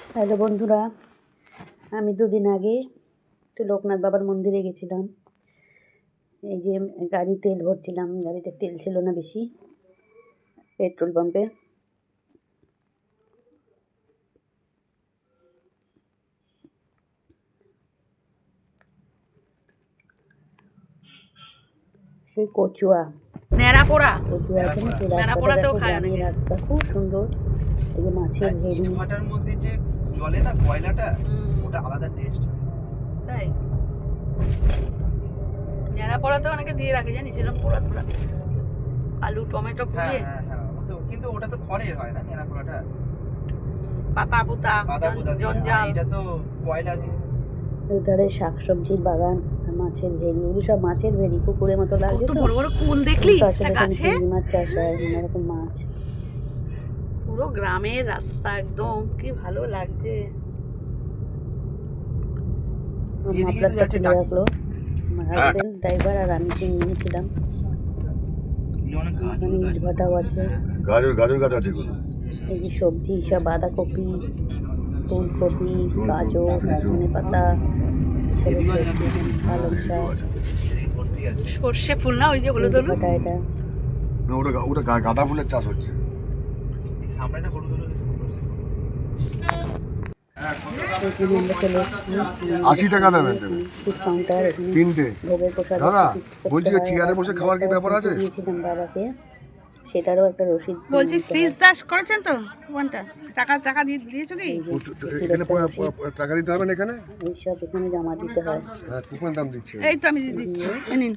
Hello বন্ধুরা, আমি দুদিন আগে একটু লোকনাথ বাবার মন্দিরে গেছিলাম। এই যে গাড়ি তেল ভরছিলাম, গাড়িতে তেল ছিল না বেশি, পেট্রোল পাম্পে। সেই কচুয়া ন্যাড়াপোড়া আছে না, সেই রাস্তাটা দেখো, গ্রামের রাস্তা, খুব সুন্দর। এই যে মাছের ভেড়ি, ভাটার মধ্যে যে জলে না কয়লাটা, ওটা আলাদা টেস্ট। তাই ন্যাড়াপোড়া তো অনেকে দিয়ে রাখে, জানিস, এরকম পোড়া তোড়া আলু টমেটো পুড়িয়ে। কিন্তু ওটা তো খড়ের হয় না, নেড়াপোড়াটা পাতা পুতা জঞ্জাল। এটা তো কয়লা দিয়ে। ওধারে শাকসবজির বাগান আর মাছের ভেড়ি, ওগুলো সব মাছের ভেড়ি, পুকুরের মতো লাগছে। কত বড় বড় কুল দেখলি গাছে, চিংড়ি মাছ চাষ হয়, নানা রকম মাছ। পুরো গ্রামের রাস্তা একদম, কি ভালো লাগছে। মাফলারটা খুলে রাখলো আমার হাজবেন্ড, ড্রাইভার, আর আমি নিয়েছিলাম। ওখানে ইট ভাটাও আছে, গাজর গাছ আছে এগুলো। এই যে সবজি সব, বাঁধাকপি, ফুলকপি, গাজর, ধনে পাতা, পালং শাক, সর্ষে ফুল না, ওই যে হলুদ হলুদ। এটা না, ওটা গাঁদা ফুলের চাষ হচ্ছে। সামনেটা হলুদ হলুদ। 80 টাকা দেবেন কাউন্টার, তিনটে। ভোগের প্রসাদ। দাদা বলছি, চেয়ারে বসে খাওয়ার কি ব্যাপার আছে? দিয়েছিলাম বাবাকে, সেটারও একটা রসিদ। বলছি শ্রীশ দাস করেছেন তো কোনটা, টাকা টাকা দিয়েছো কি? এখানে টাকা দিতে হবে না, এখানে এইসব এখানে জমা দিতে হয়। হ্যাঁ, কুপন দাম দিচ্ছে। এই তো আমি দিয়ে দিচ্ছি, নিন।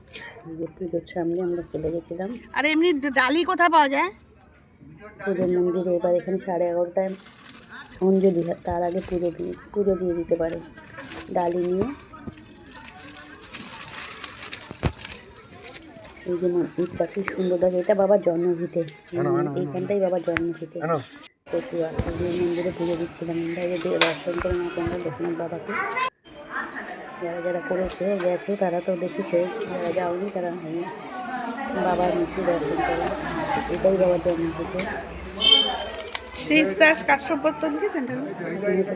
পুজোর সামনে আমরা চলে গেছিলাম। আর এমনি ডালি কোথায় পাওয়া যায়? পুজোর মন্দিরে এবার এখানে 11:30টায় অঞ্জলি হয়, তার আগে পুজো দিয়ে দিতে পারে ডালি নিয়ে। এই যে মন্দিরটা কি সুন্দর লাগে, এটা বাবার জন্মভিটে, এইখানটাই বাবার জন্মভিটে। কচুয়া, এই মন্দিরে পুজো দিচ্ছিলাম আমরা। এই যে দর্শন করে না তোমরা লোকনাথ বাবাকে, যারা যারা করেছে গেছে তারা তো দেখেছে, যারা যাওনি তারা বাবার মূর্তি দর্শন করে। এটাই বাবার জন্মভিটে। শ্রীশ দাস কাশ্যপত্র লিখেছেন।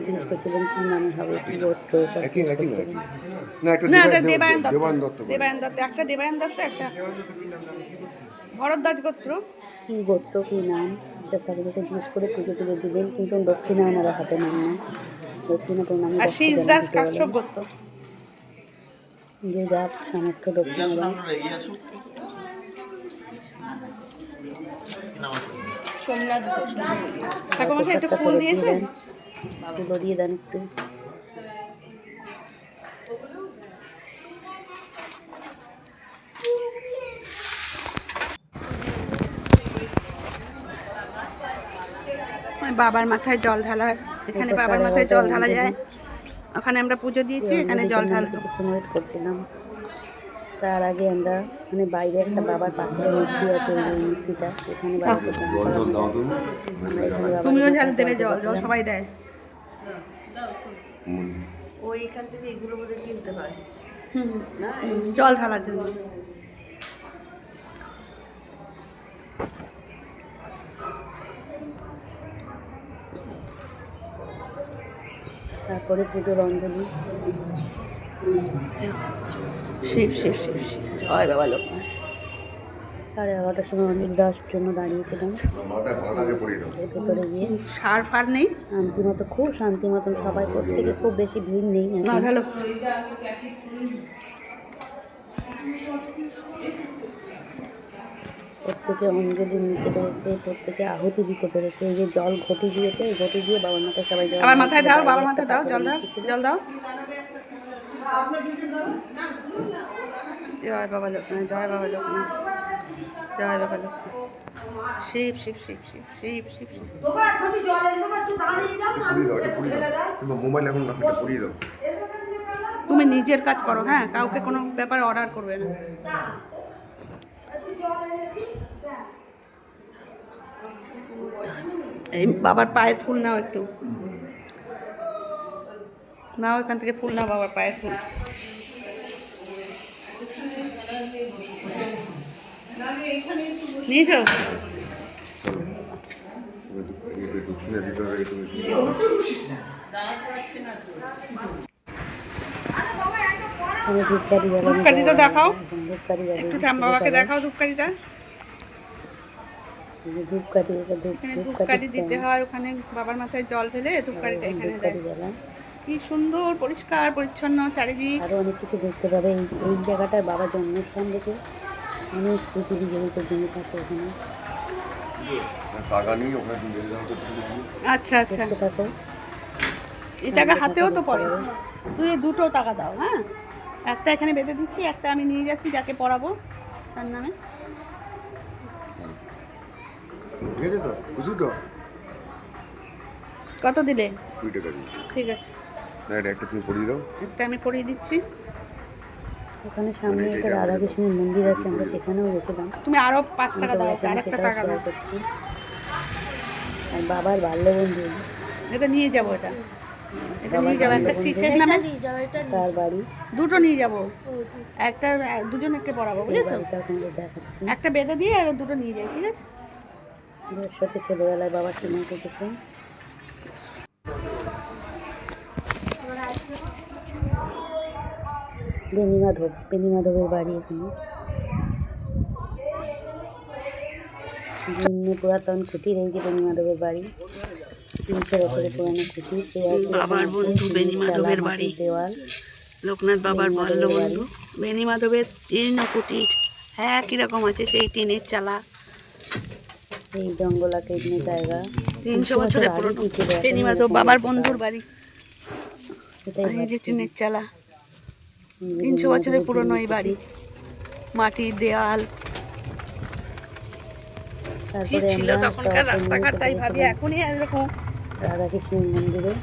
জিজ্ঞেস করছিলেন কি নামে হবে, কি গোত্র, না, এটা দেবায়ন দত্ত। দেবায়ন দত্ত, একটা দেবায়ন দত্ত, একটা ভরদ্বাজ গোত্র। কী গোত্র, কী নাম, সব ঠাকুরকে জিজ্ঞেস করে পুজো তুলে দিলেন। কিন্তু দক্ষিণা ওনারা হাতে নেন না, দক্ষিণা প্রণামী। আর শ্রীশ দাস কাশ্যপ গোত্র। যে যার সামর্থ্য দক্ষিণা দেন। সোমনাথ ঘোষ ঠাকুরমশাই একটু ফুল দিয়েছেন, ফুলও দিয়ে দেন একটু। বাবার মাথায় জল ঢালা, এখানে বাবার মাথায় জল ঢালা যায়। ওখানে আমরা পুজো দিয়েছি, এখানে জল ঢালতো। ওয়েট করছিলাম। তার আগে আমরা মানে বাইরে একটা বাবার পাথরের মূর্তি আছে, ওই মূর্তিটা, এখানে তুমিও ঝাল দেবে, জল জল সবাই দেয়। ওইখান থেকে এগুলো বোধ হয় কিনতে হয় জল ঢালার জন্য। তারপরে পুজোর অঞ্জলি। শিব শিব শিব শিব, জয় বাবা লোকনাথ। 11:30টার সময় অঞ্জলি দেওয়ার জন্য দাঁড়িয়েছিলাম। ভেতরে গিয়ে সার ফার নেই, শান্তি মতো, খুব শান্তি মতন সবাই, প্রত্যেকে, খুব বেশি ভিড় নেই। না ঢালো। প্রত্যেকে অঞ্জলি নিতে পেরেছে, প্রত্যেকে আহুতি দিতে পেরেছে। এই যে জল ঘটি দিয়েছে, এই ঘটি দিয়ে বাবার মাথায় সবাই জল, আবার মাথায় দাও, বাবার মাথায় দাও, জল দাও, জল দাও। জয় বাবা লোকনাথ, জয় বাবা লোকনাথ, জয় বাবা লোকনাথ। শিব শিব শিব শিব শিব শিব শিব। মোবাইল এখন পড়িয়ে দাও। তুমি নিজের কাজ করো, হ্যাঁ, কাউকে কোনো ব্যাপারে অর্ডার করবে না। এই বাবার পায়ের ফুল নাও, একটু নাও, এখান থেকে ফুল নাও, বাবার পায়ের ফুল। নিয়েছো? একটু কিনে দিতে হবে তুমি আমি ধূপকাঠি জ্বালানো ধূপকাঠিটা দেখাও, ধূপকাঠি একটু জ্বালিয়ে শ্যাম বাবাকে দেখাও ধূপকাঠিটা। ধূপকাঠি এখানে ধূপকাঠি দিতে হয়, ওখানে বাবার মাথায় জল ঢেলে ধূপকাঠিটা এখানে দেয়। ধূপকাঠি জ্বালান। কি সুন্দর পরিষ্কার পরিচ্ছন্ন চারিদিক। আরও অনেক কিছু দেখতে পাবে। এই জায়গাটায় বাবার জন্মস্থান থেকে অনেক স্মৃতি বিজড়িত জিনিস আছে এখানে। টাকা নিয়ে ওখানে তুমি বেরিয়ে যাও তো আচ্ছা আচ্ছা, দেখতে থাকো। এই টাকা হাতেও তো পড়ে। তুই এই দুটো টাকা দাও, হ্যাঁ, একটা এখানে বেঁধে দিচ্ছি, একটা আমি নিয়ে যাচ্ছি যাকে পড়াবো তার নামে। ঠিক আছে তো বুঝলি তো কত দিলে? 2 টাকা দিই ঠিক আছে, না এটা একটা তুমি পড়িয়ে দাও একটা আমি পড়িয়ে দিচ্ছি। ওখানে সামনে মানে একটা এটা রাধাকৃষ্ণের মন্দির আছে, আমরা সেখানেও গেছিলাম। তুমি আরো 5 টাকা দাও, আমি আর একটা সেটাও টাকা দাও। শেয়ার করছি। আর বাবার বাল্যবন্ধু এটা নিয়ে যাবো, এটা নিয়ে যাবো, একটা শীষের নামে তার বাড়ি, দুটো নিয়ে যাবো, একটা দুজনকে পড়াবো, এই বুঝেছো? বাড়িটা আপনাদের দেখাচ্ছি। একটা বেঁধে দিয়ে আর দুটো নিয়ে যাই, ঠিক আছে? ওর সাথে ছোটবেলায় বাবা সিনেমা কেটেছে। বেণীমাধবের বাড়ি এখানে। বিভিন্ন পুরাতন খুঁটির, এই যে বেণীমাধবের বাড়ি, 300 বছরের পুরানো খুঁটি। বাবার বন্ধু বেণীমাধবের বাড়ি, দেওয়াল, লোকনাথ বাবার বাল্য বন্ধু বেণীমাধবের জীর্ণ কুটির। হ্যাঁ, কিরকম আছে সেই টিনের চালা। এই জঙ্গলাকে এখানে জায়গা 300 বছরের পুরনো আগে কি ছিল, এখন বেণীমাধব এরকম বাবার একটা বন্ধুর বাড়ি। সেটাই এই যে ভাবছি। টিনের চালা, 300 বছরের পুরনো এই বাড়ি, মাটির দেওয়াল। কি তারপরে ছিল আমরা তখনকার রাস্তাঘাট, তাই ভাবি এখনই এরকম। রাধাকৃষ্ণের মন্দিরে।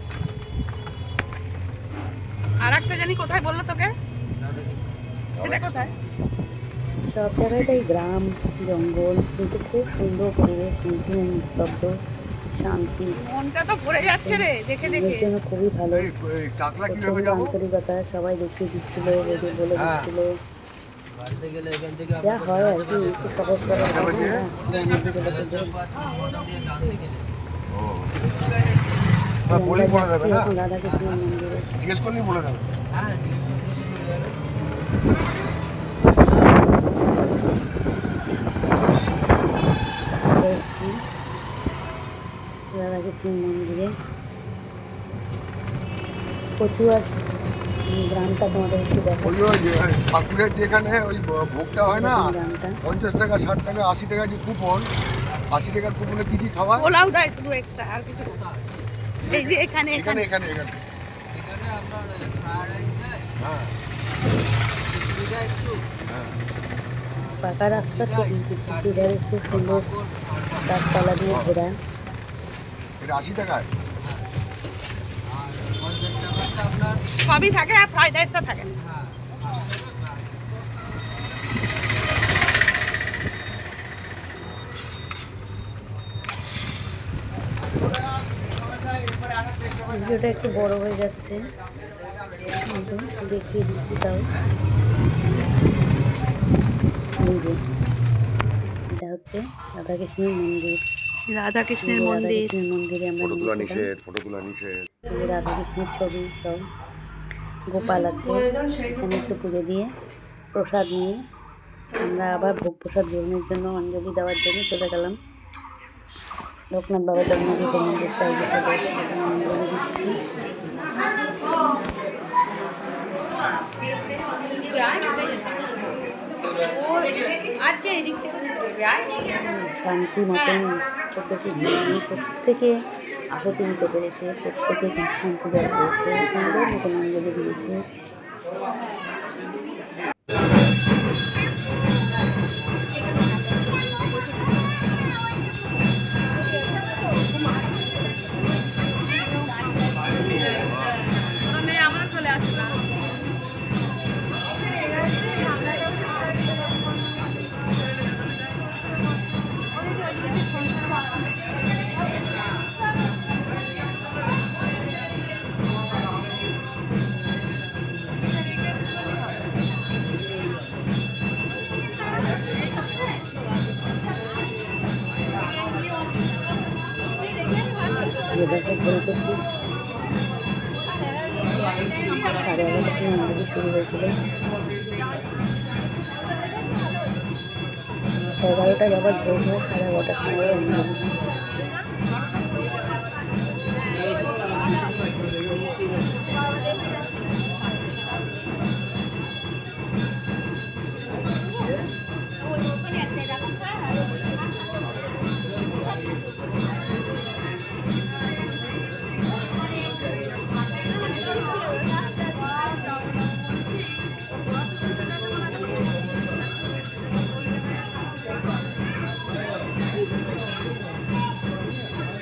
আর একটা জানি কোথায় বললো তোকে, সেটা কোথায়? সব জায়গাটাই গ্রাম জঙ্গল, কিন্তু খুব সুন্দর পরিবেশ, শান্তি নিস্তব্ধ, শান্তি। মনটা তো ভরে যাচ্ছে রে দেখে দেখে। এর জন্য খুবই ভালো। এই টাকলা কিভাবে প্রচন্ড যাবো আন্তরিকতা, সবাই দেখিয়ে দিচ্ছিল, বলে দিচ্ছিল। যা হয় আর কি, একটু সহজ করা হয় না গ্রামের দিকে লোকেদের। বলি বলে দেবে না এখন রাধাকৃষ্ণের মন্দিরে জিজ্ঞেস করলেই বলে দেবে এসেছি, রাধাকৃষ্ণের মন্দিরে। কচুয়ার গ্রামটা তোমাদের একটু দেখা, ওই ওই যে ঠাকুরের যেখানে ওই ভোগটা হয় না গ্রামটা 50 টাকা 60 টাকা 80 টাকা যে কুপন 80 টাকার কুপনে কি কি খাওয়া পোলাও দেয় শুধু এক্সট্রা, আর কিছু না। এই যে এখানে এখানে এখানে এখানে এখানে হ্যাঁ পাকা রাস্তা তো, কিন্তু দুধারে খুব সুন্দর গাছপালা দিয়ে ঘেরা। এটা 80 টাকায় সবই থাকে আর ফ্রাইড রাইসটা থাকে না। ভিডিওটা একটু বড় হয়ে যাচ্ছে, কিন্তু দেখিয়ে দিচ্ছি তাও। এই যে এটা হচ্ছে রাধাকৃষ্ণের মন্দির। রাধাকৃষ্ণের মন্দির, রাধাকৃষ্ণের মন্দিরে আমরা ফটো তোলা নেমেছিলাম। নিষেধ ফটো তোলা নিষেধ এই যে রাধাকৃষ্ণের ছবি সব, গোপাল আছে। এখানে একটু পুজো দিয়ে প্রসাদ নিয়ে আমরা আবার ভোগ প্রসাদ গ্রহণের জন্য, অঞ্জলি দেওয়ার জন্য চলে গেলাম লোকনাথ বাবা জন্মদিনের মন্দিরটা। এই যে সবাই এখানে অঞ্জলি দিচ্ছি। শান্তি মতন প্রত্যেকে আহতি নিতে পেরেছে, প্রত্যেকে শান্তি দেওয়া পেয়েছে, সুন্দর মতন অঞ্জলি দিয়েছে। আমরা চলে আসলাম। করছি। 11:30 থেকে মন্দিরে শুরু হয়েছিল। 11টায় বাবার ভোগ হয়, 11:30টার সময় অঞ্জলি।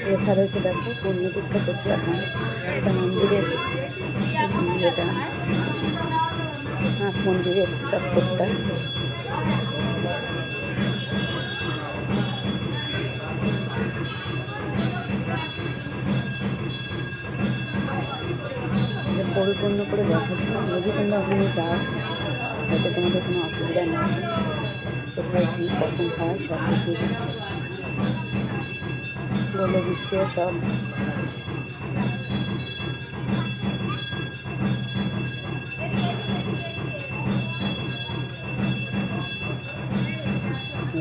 লেখা রয়েছে দেখো, পুণ্যতীর্থ প্রচুর হয়। এটা মন্দিরের এটা নাথ মন্দিরের চত্বরটা। পরিপূর্ণ করে দেখাচ্ছি, যদি তোমরা ওখানে যাও হয়তো তোমাদের কোনো অসুবিধা নেই। কোথায় কী কখন হয় সব কিছু বলে দিচ্ছে সব।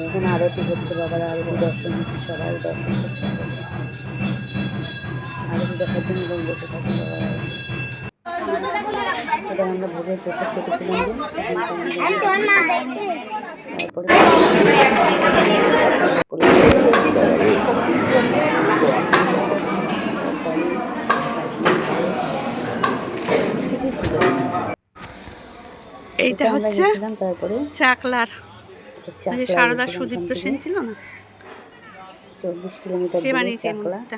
এখন আরতি হচ্ছে, বাবার আরতি দর্শন হচ্ছে, সবাই দর্শন করছে। আরতি দেখার জন্য লোক বসে থাকে বাবার আরতি। সেটা আমরা ভোগের প্রসাদ কেটেছিলাম। এইটা হচ্ছে তারপরে চাকলার যে সারদা সুদীপ্ত সেন ছিল না, 40 কিলোমিটার সে বানিয়েছে এই চাকলা, মন্দিরটা।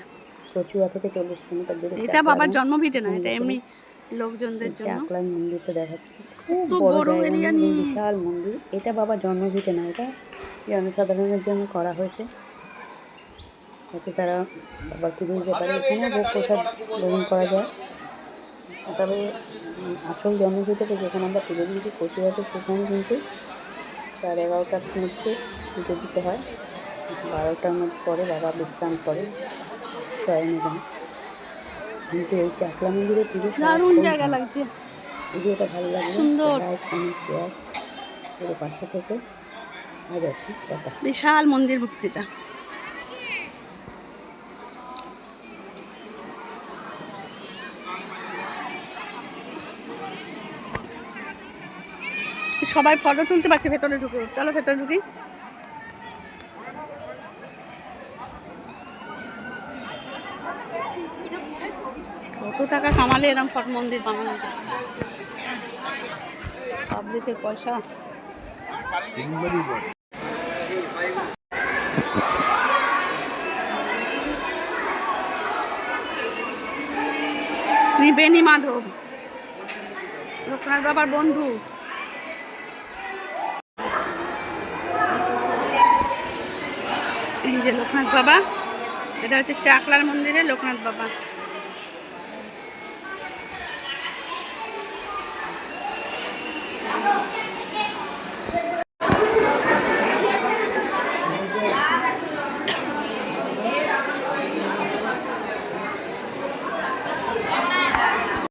কচুয়া থেকে 40 কিলোমিটার দূরে। এটা বাবার জন্মভিটে না, এটা এমনি লোকজনদের জন্য। চাকলার মন্দিরটা দেখাচ্ছি, কত খুব বড় বড় এরিয়া জায়গা, নিয়ে। বিশাল মন্দির। এটা বাবার জন্মভিটে না, এটা জনসাধারণের জন্য করা হয়েছে, যাতে তারা বাবার পুজোর ব্যাপারে এখানে ভোগ প্রসাদ গ্রহণ করা যায়। তবে আসল জন্মভিটেতে যেখানে আমরা পুজো দিয়েছি কচুয়াতে, সেখানে কিন্তু 11:30টার মধ্যে পুজো দিতে হয়। 12টার মধ্যে পরে বাবা বিশ্রাম করে, শয়নে যান। কিন্তু এই চাকলা মন্দিরে পুজো দারুণ জায়গা লাগছে, ভিডিওটা ভালো লাগবে, সুন্দর। লাইক কমেন্ট শেয়ার পুরো পাশে থেকে। আজ আসি, টাটা। বিশাল মন্দির এটা। সবাই ফটো তুলতে পারছে, ভেতরে ঢুকো, চলো ভেতরে ঢুকি। কত টাকা কামালে এরকম ফটো মন্দির বানানো যায়, পাবলিকের পয়সা। বেনি মাধব লোকনাথ বাবার বন্ধু। এই যে লোকনাথ বাবা, এটা হচ্ছে চাকলার মন্দিরে লোকনাথ বাবা।